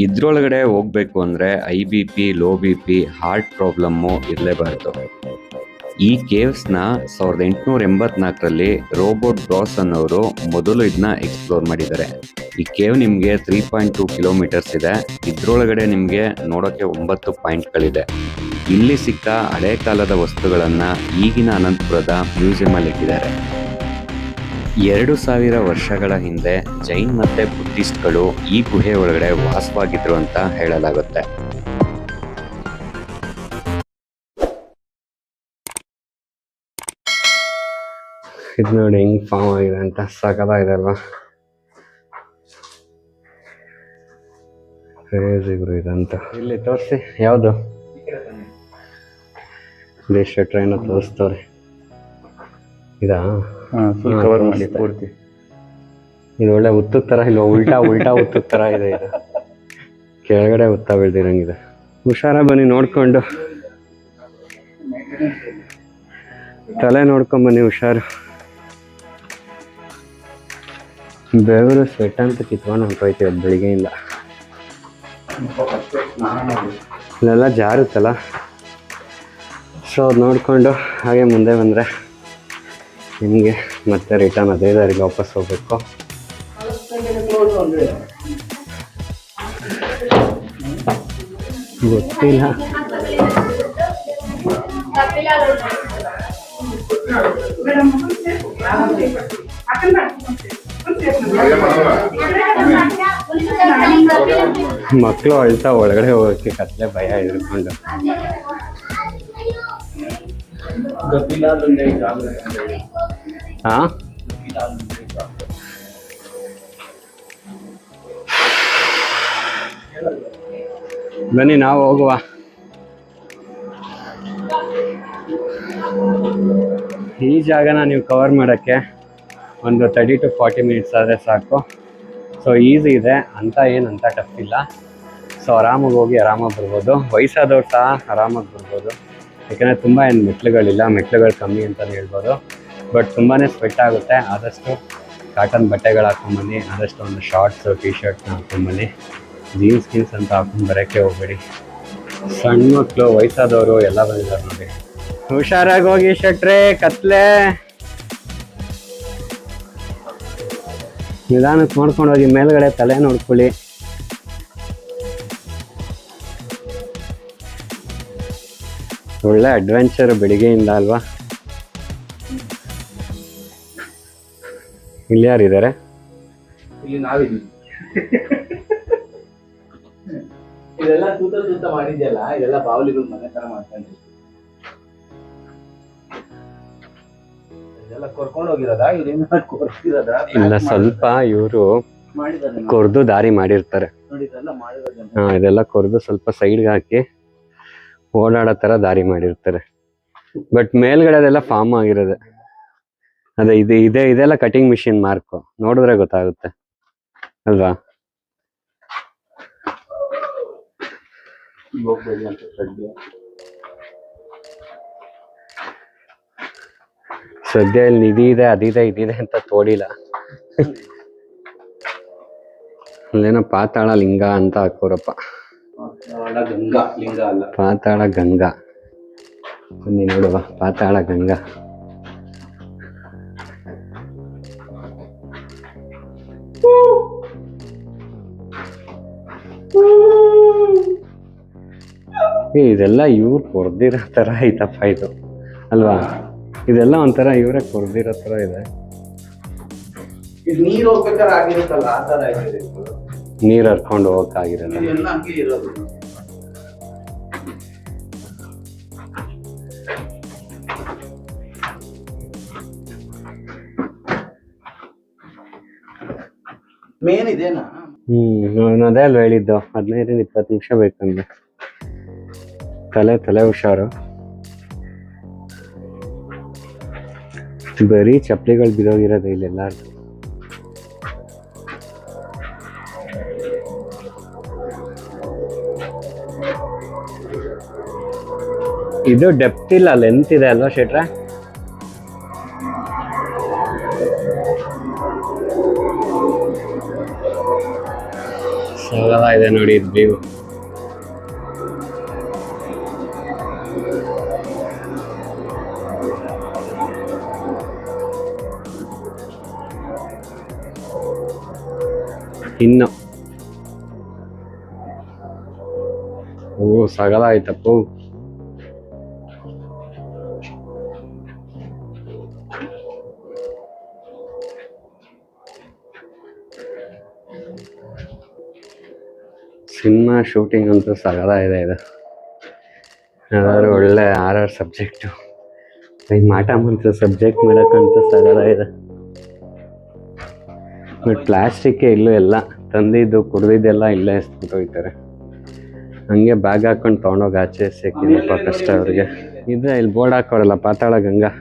ಇದ್ರೊಳಗಡೆ ಹೋಗ್ಬೇಕು ಅಂದರೆ IBP, low BP, heart problem ಇರಲೇಬಾರ್ದು. ಈ ಕೇವ್ಸ್ನ 1884ರಲ್ಲಿ ರೋಬೋಟ್ ಬ್ರಾಸ್ ಅನ್ನೋರು ಮೊದಲು ಇದನ್ನ ಎಕ್ಸ್ಪ್ಲೋರ್ ಮಾಡಿದ್ದಾರೆ. ಈ ಕೇವ್ ನಿಮಗೆ 3.2 ಕಿಲೋಮೀಟರ್ಸ್ ಇದೆ. ಇದ್ರೊಳಗಡೆ ನಿಮಗೆ ನೋಡೋಕ್ಕೆ 9 ಪಾಯಿಂಟ್ಗಳಿದೆ. ಇಲ್ಲಿ ಸಿಕ್ಕ ಹಳೆ ಕಾಲದ ವಸ್ತುಗಳನ್ನು ಈಗಿನ ಅನಂತಪುರದ ಮ್ಯೂಸಿಯಮಲ್ಲಿ ಇಟ್ಟಿದ್ದಾರೆ. 2000 ವರ್ಷಗಳ ಹಿಂದೆ ಜೈನ್ ಮತ್ತು ಬುದ್ಧಿಸ್ಟ್ಗಳು ಈ ಗುಹೆ ಒಳಗಡೆ ವಾಸವಾಗಿದ್ರು ಅಂತ ಹೇಳಲಾಗುತ್ತೆ. ಇದು ನೋಡಿ ಹೆಂಗ್ ಫಾರ್ಮ್ ಆಗಿದೆ ಅಂತ, ಸಖತ್ತಾಗಿದೆ ಅಲ್ವಾ? ಕ್ರೇಜಿಗಳು ಇದಂತ. ಇಲ್ಲಿ ತೋರಿಸಿ, ಯಾವುದು ದೇಶ ಟ್ರೈನ್ ತೋರಿಸ್ತವ್ರೆ. ಇದಾ? ಫುಲ್ ಕವರ್ ಮಾಡಿ ಪೂರ್ತಿ. ಇದು ಒಳ್ಳೆ ಉತ್ತದ ಥರ, ಇಲ್ಲ ಉಲ್ಟಾ ಉತ್ತದ ಥರ ಇದೆ. ಇದು ಕೆಳಗಡೆ ಉತ್ತ ಬೆಳ್ದಿರಂಗಿದೆ. ಹುಷಾರ ಬನ್ನಿ, ನೋಡ್ಕೊಂಡು ತಲೆ ನೋಡ್ಕೊಂಬನ್ನಿ, ಹುಷಾರು. ಬೆವರು ಸ್ವೆಟ್ ಅಂತ ಕಿತ್ಕೊಂಡು ಹೊಂಟೋಯ್ತೀವಿ ಬೆಳಿಗ್ಗೆಯಿಂದ. ಇಲ್ಲೆಲ್ಲ ಜಾರುತ್ತಲ್ಲ, ಸೊ ಅದು ನೋಡಿಕೊಂಡು ಹಾಗೆ ಮುಂದೆ ಬಂದರೆ ನಿಮಗೆ ಮತ್ತೆ ರಿಟರ್ನ್ ಅದೇ ದಾರಿಗೆ ವಾಪಸ್ ಹೋಗ್ಬೇಕು. ಗೊತ್ತಿಲ್ಲ. ಮಕ್ಕಳು ಅಳ್ತಾ ಒಳಗಡೆ ಹೋಗೋಕ್ಕೆ ಕತ್ಲೆ ಭಯ ಇದ್ಕೊಂಡು. ಹಾ, ಬನ್ನಿ ನಾವು ಹೋಗುವ. ಈ ಜಾಗನ ನೀವು ಕವರ್ ಮಾಡೋಕ್ಕೆ ಒಂದು 30 to 40 ಮಿನಿಟ್ಸ್ ಆದರೆ ಸಾಕು. ಸೊ ಈಸಿ ಇದೆ ಅಂತ, ಏನಂತ ಟಫ್ ಇಲ್ಲ. ಸೊ ಆರಾಮಾಗಿ ಹೋಗಿ ಆರಾಮಾಗಿ ಬರ್ಬೋದು. ವಯಸ್ಸಾದವ್ರು ಸಹ ಆರಾಮಾಗಿ ಬರ್ಬೋದು, ಯಾಕೆಂದರೆ ತುಂಬ ಏನು ಮೆಟ್ಲುಗಳು ಕಮ್ಮಿ ಅಂತಲೇ ಹೇಳ್ಬೋದು. ಬಟ್ ತುಂಬಾ ಸ್ವೆಟ್ ಆಗುತ್ತೆ. ಆದಷ್ಟು ಕಾಟನ್ ಬಟ್ಟೆಗಳು ಹಾಕ್ಕೊಂಬನ್ನಿ, ಆದಷ್ಟು ಒಂದು ಶಾರ್ಟ್ಸು ಟಿ ಶರ್ಟ್ನ ಹಾಕ್ಕೊಂಬನ್ನಿ. ಜೀನ್ಸ್ ಅಂತ ಹಾಕೊಂಡು ಬರೋಕ್ಕೆ ಹೋಗ್ಬೇಡಿ. ಸಣ್ಣ ಮಕ್ಕಳು, ವಯಸ್ಸಾದವರು ಎಲ್ಲ ಬಂದಿದ್ದಾರೆ ನೋಡಿ. ಹುಷಾರಾಗಿ ಹೋಗಿ ಶೆಟ್ರೆ, ಕತ್ಲೆ. ನಿಧಾನಕ್ಕೆ ನೋಡ್ಕೊಂಡು ಹೋಗಿ, ಮೇಲ್ಗಡೆ ತಲೆ ನೋಡ್ಕೊಳ್ಳಿ. ಒಳ್ಳೆ ಅಡ್ವೆಂಚರ್ ಬೆಳಿಗ್ಗೆಯಿಂದ ಅಲ್ವಾ? ಇಲ್ಲಿ ಯಾರಿದ್ದಾರೆ? ಇಲ್ಲಿ ನಾವಿದ್ದೀವಿ. ಇದೆಲ್ಲ ತೂತ ಮಾಡಿದ್ಯಲ್ಲ, ಇದೆಲ್ಲ ಬಾವಲಿಗಳು ಮನೆ ತರ ಮಾಡ್ಕೊಂಡಿದ್ವಿ. ಇದೆಲ್ಲ ಕರ್ಕೊಂಡು ಹೋಗಿರೋದ, ಇದೇನ ಕೊರ್ಸಿರೋದ? ಇಲ್ಲ, ಸ್ವಲ್ಪ ಇವರು ಕೊರ್ದು ದಾರಿ ಮಾಡಿರ್ತಾರೆ. ಹಾ, ಇದೆಲ್ಲ ಕೊರ್ದು ಸ್ವಲ್ಪ ಸೈಡ್ಗೆ ಹಾಕಿ ಓಡಾಡೋ ತರ ದಾರಿ ಮಾಡಿರ್ತಾರೆ. ಬಟ್ ಮೇಲ್ಗಡೆ ಅದೆಲ್ಲ ಫಾರ್ಮ್ ಆಗಿರೋದೆ. ಅದೇ ಇದೆಲ್ಲ ಕಟಿಂಗ್ ಮಿಷಿನ್ ಮಾರ್ಕು, ನೋಡಿದ್ರೆ ಗೊತ್ತಾಗುತ್ತೆ ಅಲ್ವಾ? ಸದ್ಯ ಇಲ್ಲಿ ಇದಿದೆ ಅದಿದೆ ಅಂತ ತೋಡಿಲ್ಲ. ಅಲ್ಲೇನೋ ಪಾತಾಳ ಲಿಂಗ ಅಂತ ಹಾಕೋರಪ್ಪ. ಪಾತಾಳ ಗಂಗಾ, ಬನ್ನಿ ನೋಡುವ. ಪಾತಾಳ ಗಂಗಾ. ಇದೆಲ್ಲ ಇವ್ರು ಕೊರ್ದಿರೋ ತರ ಐತಪ್ಪ ಇದು, ಅಲ್ವಾ? ಇದೆಲ್ಲ ಒಂಥರ ಇವರೇ ಕೊರ್ದಿರೋ ತರ ಇದೆ. ನೀರ್ ಹೋಗ್ಬೇಕಾದ್ರೆ ಆಗಿರುತ್ತಲ್ಲ, ಆ ತರ ಆಗಿದೆ. ನೀರ್ ಹರ್ಕೊಂಡು ಹೋಗಕ್ಕಾಗಿರಲ್ಲ. ಮೇನ್ ಇದೇನಾ? ನಾನು ಅದೇ ಅಲ್ವಾ ಹೇಳಿದ್ದು, 15-20 ನಿಮಿಷ ಬೇಕಂದ್ರೆ. ತಲೆ ಹುಷಾರು. ಬರೀ ಚಪ್ಪಲಿಗಳು ಬಿದ್ದೋಗಿರೋದು ಇಲ್ಲೆಲ್ಲಾರ್ದು. ಇದು ಡೆಪ್ತ್ ಇಲ್ಲ, ಲೆಂತ್ ಇದೆ ಅಲ್ವಾ ಶೆಟ್ರೆ? ಸಗಲ ಇದೆ ನೋಡಿ ಇದು ವ್ಯೂ. ಇನ್ನು ಓ ಸಗಲ ಆಯ್ತಪ್ಪು. ಸಿನಿಮಾ ಶೂಟಿಂಗ್ ಅಂತೂ ಸಗಲ ಇದೆ ಇದು. ಯಾವ್ದಾದ್ರು ಒಳ್ಳೆ ಆರ್ ಸಬ್ಜೆಕ್ಟು ಈ ಮಾಟ ಮಂತ್ರ ಸಬ್ಜೆಕ್ಟ್ ಮಾಡೋಕ್ಕಂತೂ ಸಗಲ ಇದೆ. ಬಟ್ ಪ್ಲಾಸ್ಟಿಕ್ಕೇ ಇಲ್ಲೂ ಎಲ್ಲ ತಂದಿದ್ದು ಕುಡ್ದಿದ್ದೆಲ್ಲ ಇಲ್ಲೇ ಎಸ್ಬಿಟ್ಟು ಹೋಗ್ತಾರೆ. ಹಂಗೆ ಬ್ಯಾಗ್ ಹಾಕೊಂಡು ತೊಗೊಂಡೋಗಿ ಆಚೆ ಸಿಕ್ಕಿದಪ್ಪ ಕಷ್ಟ ಅವ್ರಿಗೆ. ಇದೆ ಇಲ್ಲಿ ಬೋರ್ಡ್ ಹಾಕೋರಲ್ಲ ಪಾತಾಳ ಗಂಗಾ.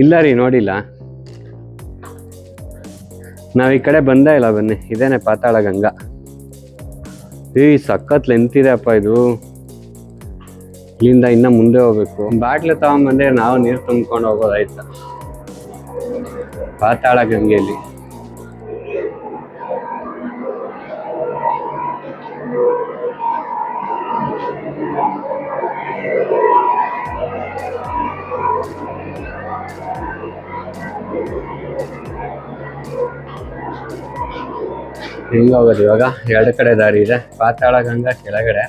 ಇಲ್ಲ ರೀ ನೋಡಿಲ್ಲ, ನಾವು ಈ ಕಡೆ ಬಂದೇ ಇಲ್ಲ. ಬನ್ನಿ ಇದೇನೆ ಪಾತಾಳ ಗಂಗಾ. ಸಖತ್ ಲೆಂತಿದೆ ಅಪ್ಪ ಇದು. ಇಲ್ಲಿಂದ ಇನ್ನ ಮುಂದೆ ಹೋಗ್ಬೇಕು. ಬಾಟ್ಲು ತಗೊಂಡ್ಬಂದ್ರೆ ನಾವು ನೀರು ತುಂಬ್ಕೊಂಡು ಹೋಗೋದಾಯ್ತ ಪಾತಾಳ ಗಂಗೆಯಲ್ಲಿ. ಹೆಂಗೆ ಹೋಗೋದು ಇವಾಗ? ಎರಡು ಕಡೆ ದಾರಿ ಇದೆ. ಪಾತಾಳ ಗಂಗಾ ಕೆಳಗಡೆ,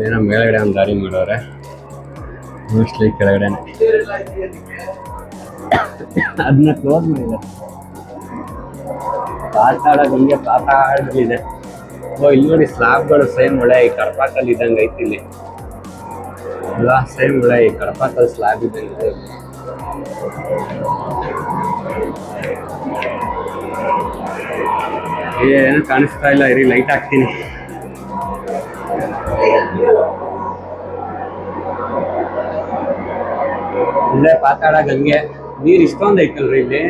ಏನೋ ಮೇಲ್ಗಡೆ ಒಂದು ದಾರಿ ಮಾಡೋರೆ. ಮೋಸ್ಟ್ಲಿ ಕೆಳಗಡೆನೆ. ಅದನ್ನ ಕ್ಲೋಸ್ ಮಾಡಿದೆ. ಪಾತಾಳ ಗಂಗೆ ಪಾತಾಳದಲ್ಲಿದೆ. ಓ ಇಲ್ಲಿ ನೋಡಿ ಸ್ಲಾಬ್ಗಳು ಸೇಮ್ ಒಳ್ಳೆ ಈ ಕಡಪಾಕಲ್ಲಿ ಇದ್ದಂಗೆ ಐತಿ ಇಲ್ಲಿ. ಅಲ್ಲ ಸೇಮ್ ಒಳ್ಳೆ ಈ ಕಡಪಾಕಲ್ಲಿ ಸ್ಲಾಬ್ ಇದ್ದಂಗೆ. ಏನು ಕಾಣಿಸ್ತಾ ಇಲ್ಲ, ಇರಿ ಲೈಟ್ ಹಾಕ್ತೀನಿ. ಇಲ್ಲೇ ಪಾತಾಳ ಗಂಗೆ. ನೀರು ಇಷ್ಟೊಂದು ಐತಲ್ರಿ ಇಲ್ಲಿ.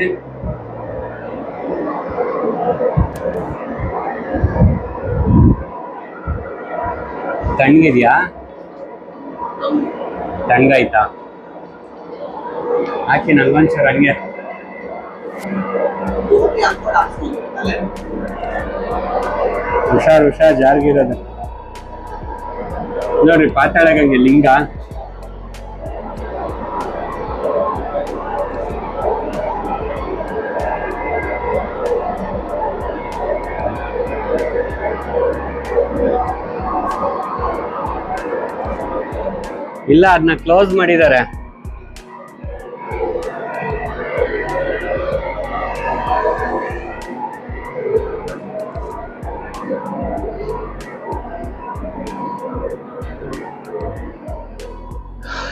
ತಣ್ಣಗಿದ್ಯಾ? ತಣ್ಣಗಾಯ್ತಾ? ಹಾಕಿ ನಂಗೊಂಚೂರು ಹಂಗೆ. ಹುಷಾರ್ ಹುಷಾರ್ ಜಾರ್ಗಿರೋದು ನೋಡ್ರಿ. ಪಾತಾಳ ಗಂಗೆ ಲಿಂಗ. ಇಲ್ಲ ಅದನ್ನ ಕ್ಲೋಸ್ ಮಾಡಿದ್ದಾರೆ.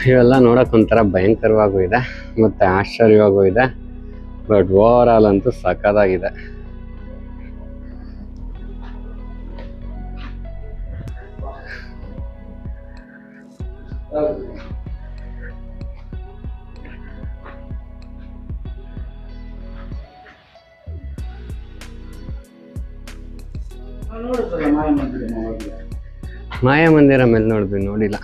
ಇವೆಲ್ಲ ನೋಡಕ್ ಒಂಥರ ಭಯಂಕರವಾಗೂ ಇದೆ ಮತ್ತೆ ಆಶ್ಚರ್ಯವಾಗೂ ಇದೆ. ಬಟ್ ಓವರ್ ಆಲ್ ಅಂತೂ ಸಖತ್ತಾಗಿದೆ. ಮಾಯಾ ಮಂದಿರ ಮೇಲೆ ನೋಡಿದ್ವಿ, ನೋಡಿಲ್ಲ.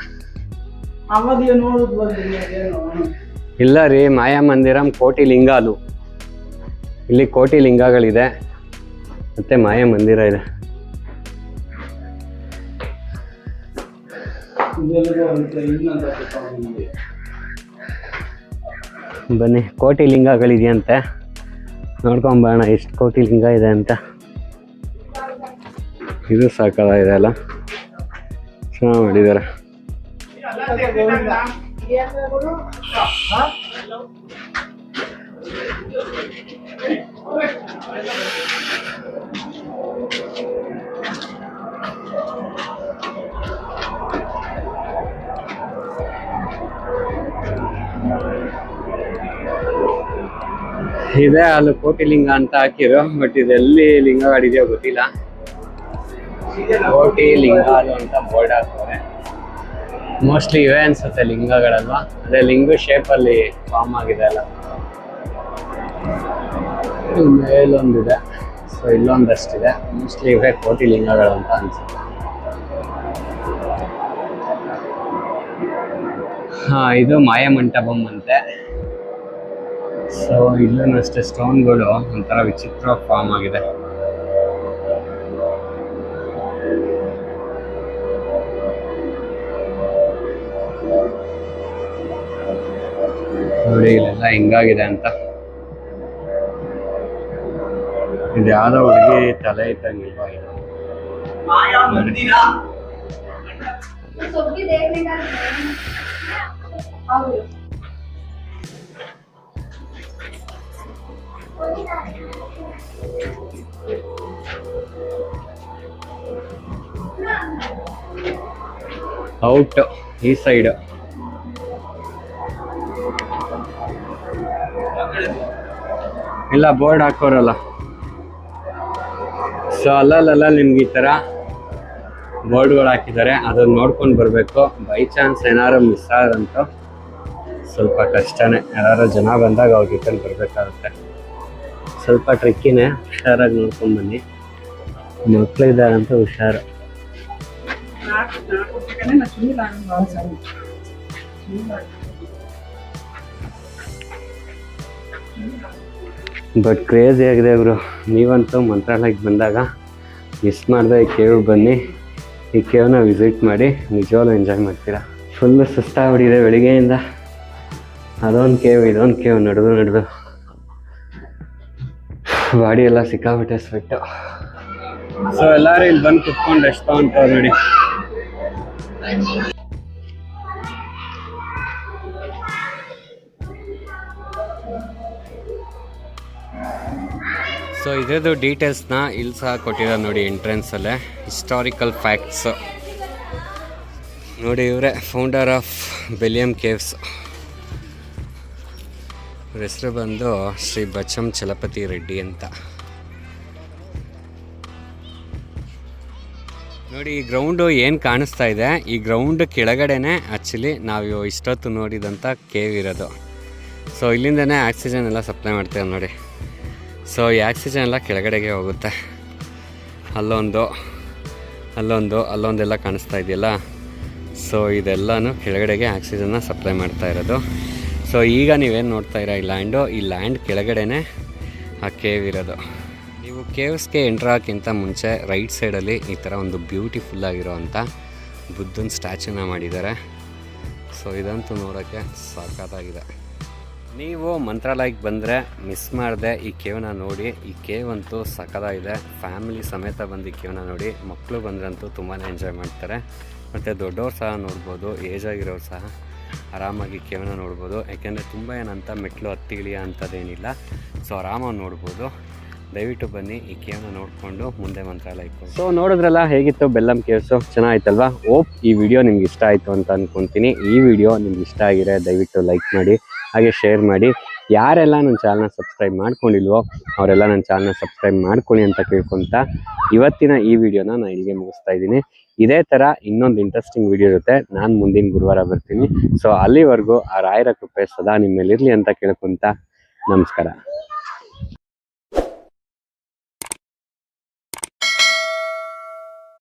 ಇಲ್ಲ ರೀ, ಮಾಯಾ ಮಂದಿರಂ ಕೋಟಿ ಲಿಂಗಾಲು. ಇಲ್ಲಿ ಕೋಟಿ ಲಿಂಗಗಳಿದೆ ಮತ್ತೆ ಮಾಯಾ ಮಂದಿರ ಇದೆ. ಬನ್ನಿ, ಕೋಟಿ ಲಿಂಗಗಳಿದೆಯಂತೆ, ನೋಡ್ಕೊಂಬೋಣ ಎಷ್ಟು ಕೋಟಿ ಲಿಂಗ ಇದೆ ಅಂತ. ಇದು ಸಾಕಾಗಿದೆ ಅಲ್ಲ, ಚೆನ್ನಾಗಿ ಮಾಡಿದ್ದಾರೆ. ಇದೆ ಅಲ್ಲಿ ಕೋಟಿ ಲಿಂಗ ಅಂತ ಹಾಕಿರೋ, ಬಟ್ ಇದೆಲ್ಲಿ ಲಿಂಗಗಳಿದೆಯೋ ಗೊತ್ತಿಲ್ಲ. ಕೋಟಿ ಲಿಂಗಾಲು ಅಂತ ಬೋರ್ಡ್ ಹಾಕ್ತಾರೆ. ಮೋಸ್ಟ್ಲಿ ಇವೇ ಅನ್ಸುತ್ತೆ ಲಿಂಗಗಳಲ್ವಾ. ಅದೇ ಲಿಂಗ ಶೇಪಲ್ಲಿ ಫಾರ್ಮ್ ಆಗಿದೆ ಅಲ್ಲ. ಮೇಲೊಂದಿದೆ, ಸೊ ಇಲ್ಲೊಂದಷ್ಟಿದೆ. ಮೋಸ್ಟ್ಲಿ ಇವೇ ಕೋಟಿ ಲಿಂಗಗಳು ಅಂತ ಅನ್ಸುತ್ತೆ. ಇದು ಮಾಯ ಮಂಟಪಂ ಅಂತೆ. ಸೊ ಇಲ್ಲೂ ಅಷ್ಟೇ ಸ್ಟೋನ್ಗಳು ಒಂಥರ ವಿಚಿತ್ರ ಫಾರ್ಮ್ ಆಗಿದೆ. ನೋಡಿ ಇಲ್ಲೆಲ್ಲ ಹಿಂಗಾಗಿದೆ ಅಂತ. ಇದು ಯಾವ್ದೋ ಹುಡುಗಿ ತಲೆ ಇದ್ದಂಗಿಲ್ವಾ ಇದು ಔಟ್ ಈ ಸೈಡ್. ಇಲ್ಲ ಬೋರ್ಡ್ ಹಾಕೋರಲ್ಲ. ಸೊ ಅಲ್ಲಲ್ಲ ನಿಮ್ಗೆ ಈ ಥರ ಬೋರ್ಡ್ಗಳು ಹಾಕಿದ್ದಾರೆ, ಅದನ್ನ ನೋಡ್ಕೊಂಡು ಬರಬೇಕು. ಬೈ ಚಾನ್ಸ್ ಏನಾದ್ರು ಮಿಸ್ ಆದಂತೂ ಸ್ವಲ್ಪ ಕಷ್ಟನೇ. ಯಾರು ಜನ ಬಂದಾಗ ಅವ್ರ ರಿಟರ್ನ್ ಬರಬೇಕಾಗುತ್ತೆ. ಸ್ವಲ್ಪ ಟ್ರಿಕ್ಕಿನೇ, ಹುಷಾರಾಗಿ ನೋಡ್ಕೊಂಡು ಬನ್ನಿ. ಮಕ್ಕಳಿದ್ದಾರಂತ ಹುಷಾರು. ಬಟ್ ಕ್ರೇಜಿ ಆಗಿದೆ ಗುರು. ನೀವಂತೂ ಮಂತ್ರಾಲಯಕ್ಕೆ ಬಂದಾಗ ಮಿಸ್ ಮಾಡಿದೆ ಈ ಕೇವ್ ಬನ್ನಿ. ಈ ಕೇವ್ನ ವಿಸಿಟ್ ಮಾಡಿ, ನಿಜವಾಗ್ಲೂ ಎಂಜಾಯ್ ಮಾಡ್ತೀರಾ. ಫುಲ್ಲು ಸುಸ್ತಾಗ್ಬಿಟ್ಟಿದೆ ಬೆಳಿಗ್ಗೆಯಿಂದ. ಅದೊಂದು ಕೇವ್ ಇದೊಂದು ಕೇವ್ ನಡೆದು ಬಾಡಿ ಎಲ್ಲ ಸಿಕ್ಕಾಬಿಟ್ಟೆ ಸ್ವೆಟ್ಟು. ಸೊ ಎಲ್ಲರೂ ಇಲ್ಲಿ ಬಂದು ಕುತ್ಕೊಂಡು ಎಷ್ಟು ತಗೊಂತವ್ರು ನೋಡಿ. ಸೊ ಇದ್ರದ್ದು ಡೀಟೇಲ್ಸ್ನ ಇಲ್ಲಿ ಸಹ ಕೊಟ್ಟಿದ್ದಾರೆ ನೋಡಿ ಎಂಟ್ರೆನ್ಸಲ್ಲೇ. ಹಿಸ್ಟಾರಿಕಲ್ ಫ್ಯಾಕ್ಟ್ಸ್ ನೋಡಿ. ಇವರೇ ಫೌಂಡರ್ ಆಫ್ ಬೆಲಿಯಂ ಕೇವ್ಸ್. ಇವ್ರ ಹೆಸರು ಬಂದು ಶ್ರೀ ಬಚ್ಚಂ ಚಲಪತಿ ರೆಡ್ಡಿ ಅಂತ. ನೋಡಿ ಈ ಗ್ರೌಂಡು ಏನು ಕಾಣಿಸ್ತಾ ಇದೆ, ಈ ಗ್ರೌಂಡ್ ಕೆಳಗಡೆನೆ ಆ್ಯಕ್ಚುಲಿ ನಾವು ಇಷ್ಟೊತ್ತು ನೋಡಿದಂಥ ಕೇವ್ ಇರೋದು. ಸೊ ಇಲ್ಲಿಂದನೇ ಆಕ್ಸಿಜನ್ ಎಲ್ಲ ಸಪ್ಲೈ ಮಾಡ್ತೇವೆ ನೋಡಿ. ಸೊ ಈ ಆಕ್ಸಿಜನ್ ಎಲ್ಲ ಕೆಳಗಡೆಗೆ ಹೋಗುತ್ತೆ. ಅಲ್ಲೊಂದೆಲ್ಲ ಕಾಣಿಸ್ತಾ ಇದೆಯಲ್ಲ. ಸೊ ಇದೆಲ್ಲನೂ ಕೆಳಗಡೆಗೆ ಆಕ್ಸಿಜನ್ನ ಸಪ್ಲೈ ಮಾಡ್ತಾ ಇರೋದು. ಸೊ ಈಗ ನೀವೇನು ನೋಡ್ತಾ ಇರೋ ಈ ಲ್ಯಾಂಡ್ ಕೆಳಗಡೆನೆ ಆ ಕೇವ್ ಇರೋದು. ನೀವು ಕೇವ್ಸ್ಗೆ ಎಂಟ್ರ್ ಆಗೋಕ್ಕಿಂತ ಮುಂಚೆ ರೈಟ್ ಸೈಡಲ್ಲಿ ಈ ಥರ ಒಂದು ಬ್ಯೂಟಿಫುಲ್ ಆಗಿರೋವಂಥ ಬುದ್ಧನ ಸ್ಟ್ಯಾಚ್ಯೂನ ಮಾಡಿದ್ದಾರೆ. ಸೊ ಇದಂತೂ ನೋಡೋಕ್ಕೆ ಸಾಕಾಗಿದೆ. ನೀವು ಮಂತ್ರಾಲಯಕ್ಕೆ ಬಂದರೆ ಮಿಸ್ ಮಾಡದೆ ಈ ಕೇವ್ನ ನೋಡಿ. ಈ ಕೇವ್ ಅಂತೂ ಸಖತ್ತಾಗಿದೆ. ಫ್ಯಾಮಿಲಿ ಸಮೇತ ಬಂದು ಈ ಕೇವ್ನ ನೋಡಿ. ಮಕ್ಕಳು ಬಂದ್ರಂತೂ ತುಂಬಾ ಎಂಜಾಯ್ ಮಾಡ್ತಾರೆ. ಮತ್ತು ದೊಡ್ಡವ್ರು ಸಹ ನೋಡ್ಬೋದು, ಏಜ್ ಆಗಿರೋರು ಸಹ ಆರಾಮಾಗಿ ಕೇವ್ನ ನೋಡ್ಬೋದು. ಯಾಕೆಂದರೆ ತುಂಬ ಏನಂತ ಮೆಟ್ಲು ಹತ್ತಿಳಿಯ ಅಂಥದ್ದೇನಿಲ್ಲ. ಸೊ ಆರಾಮಾಗಿ ನೋಡ್ಬೋದು. ದಯವಿಟ್ಟು ಬನ್ನಿ, ಈ ಕೇವ್ನ ನೋಡಿಕೊಂಡು ಮುಂದೆ ಮಂತ್ರಾಲಯಕ್ಕೆ. ಸೊ ನೋಡಿದ್ರಲ್ಲ ಹೇಗಿತ್ತು ಬೆಲ್ಲಂ ಕೇವ್ಸು, ಚೆನ್ನಾಗಿತ್ತಲ್ವಾ? ಹೋಪ್ ಈ ವಿಡಿಯೋ ನಿಮ್ಗೆ ಇಷ್ಟ ಆಯಿತು ಅಂತ ಅಂದ್ಕೊತೀನಿ. ಈ ವಿಡಿಯೋ ನಿಮ್ಗೆ ಇಷ್ಟ ಆಗಿದೆ ದಯವಿಟ್ಟು ಲೈಕ್ ಮಾಡಿ, ಹಾಗೆ ಶೇರ್ ಮಾಡಿ. ಯಾರೆಲ್ಲ ನನ್ನ ಚಾನಲ್ನ ಸಬ್ಸ್ಕ್ರೈಬ್ ಮಾಡ್ಕೊಂಡಿಲ್ವೋ ಅವರೆಲ್ಲ ನನ್ನ ಚಾನಲ್ನ ಸಬ್ಸ್ಕ್ರೈಬ್ ಮಾಡ್ಕೊಳ್ಳಿ ಅಂತ ಕೇಳ್ಕೊತ ಇವತ್ತಿನ ಈ ವಿಡಿಯೋನ ನಾನು ಇಲ್ಲಿಗೆ ಮುಗಿಸ್ತಾ ಇದ್ದೀನಿ. ಇದೇ ಥರ ಇನ್ನೊಂದು ಇಂಟ್ರೆಸ್ಟಿಂಗ್ ವಿಡಿಯೋ ಇರುತ್ತೆ. ನಾನು ಮುಂದಿನ ಗುರುವಾರ ಬರ್ತೀನಿ. ಸೊ ಅಲ್ಲಿವರೆಗೂ ಆ ರಾಯರ ಕೃಪೆ ಸದಾ ನಿಮ್ಮ ಮೇಲಿರಲಿ ಅಂತ ಕೇಳ್ಕೊತ ನಮಸ್ಕಾರ.